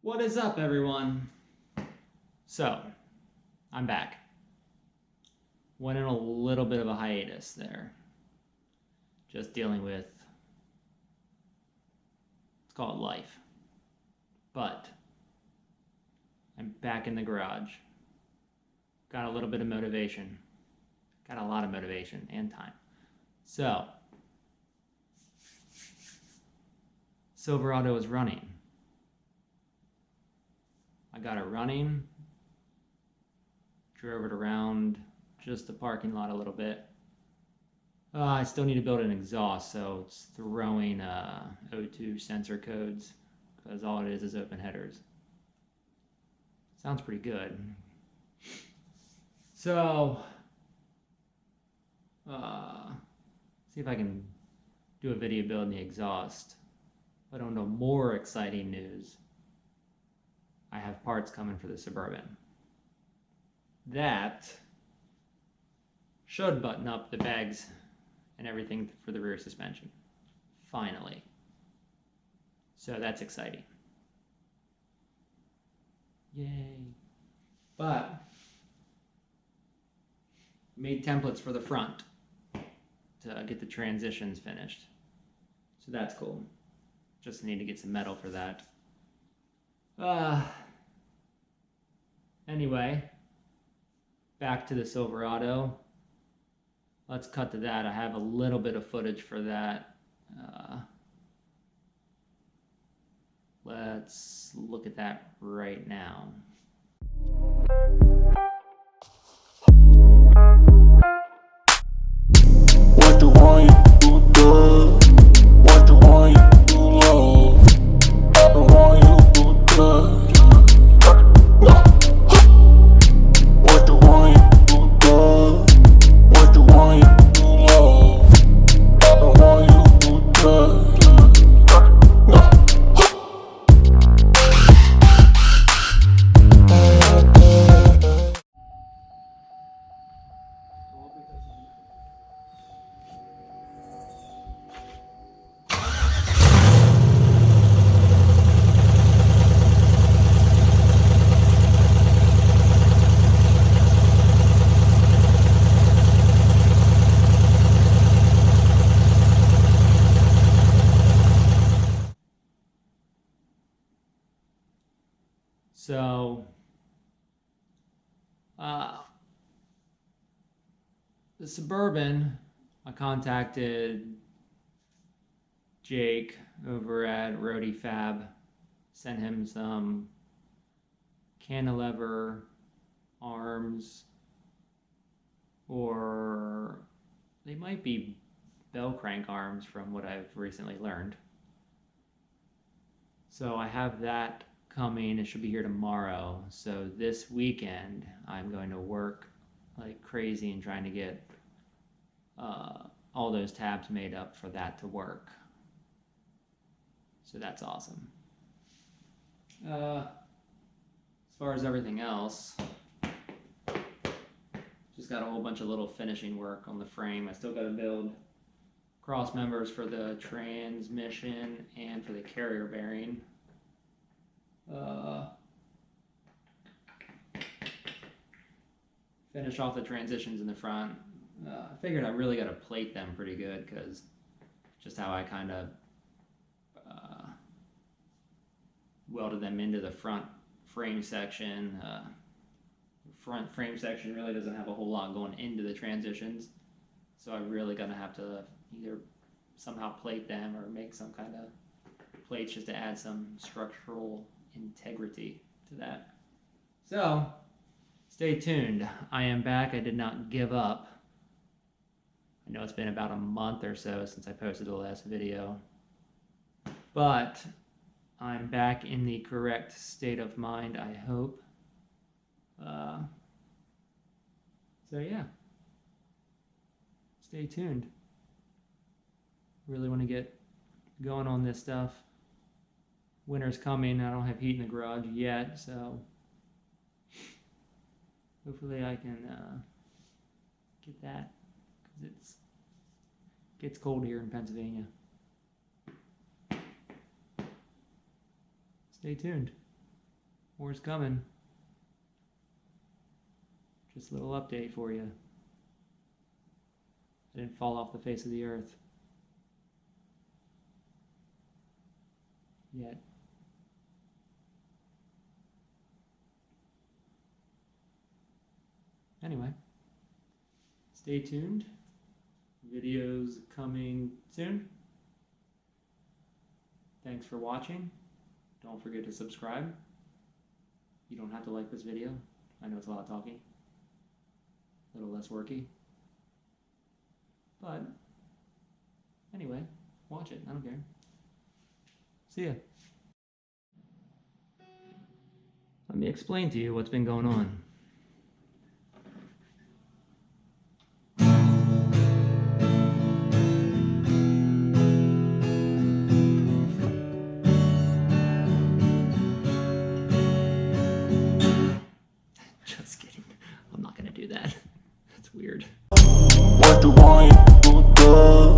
What is up, everyone? So, I'm back. Went in a little bit of a hiatus there. Just dealing with, let's call it life. But, I'm back in the garage. Got a little bit of motivation. Got a lot of motivation and time. So, Silverado is running. I got it running, drove it around just the parking lot a little bit. I still need to build an exhaust, so it's throwing O2 sensor codes, because all it is open headers. Sounds pretty good. So, see if I can do a video building the exhaust. But on to more exciting news, I have parts coming for the Suburban. That should button up the bags and everything for the rear suspension. Finally. So that's exciting. Yay. But made templates for the front to get the transitions finished. So that's cool. Just need to get some metal for that. Anyway, back to the Silverado. Let's cut to that. I have a little bit of footage for that. Let's look at that right now. What do want you to do? What do want you to love? I don't want you to touch. What do want you to do? What do want you to love? I don't want you to touch. So, the Suburban, I contacted Jake over at Roadie Fab, sent him some cantilever arms, or they might be bell crank arms from what I've recently learned. So I have that coming. It should be here tomorrow. So this weekend I'm going to work like crazy and trying to get all those tabs made up for that to work. So that's awesome. As far as everything else, just got a whole bunch of little finishing work on the frame. I still got to build cross members for the transmission and for the carrier bearing. Finish off the transitions in the front. I figured I really got to plate them pretty good, because just how I kind of welded them into the front frame section. Front frame section really doesn't have a whole lot going into the transitions, so I'm really gonna have to either somehow plate them or make some kind of plates just to add some structural integrity to that. So stay tuned. I am back. I did not give up. I know it's been about a month or so since I posted the last video, but I'm back in the correct state of mind, I hope. So yeah, stay tuned. Really want to get going on this stuff. Winter's coming. I don't have heat in the garage yet, so hopefully I can get that, because it gets cold here in Pennsylvania. Stay tuned. More's coming. Just a little update for you. I didn't fall off the face of the earth. Yet. Anyway, stay tuned. Videos coming soon. Thanks for watching. Don't forget to subscribe. You don't have to like this video. I know it's a lot of talking. A little less worky. But, anyway, watch it. I don't care. See ya. Let me explain to you what's been going on. Just kidding. I'm not gonna do that. That's weird. What do I do?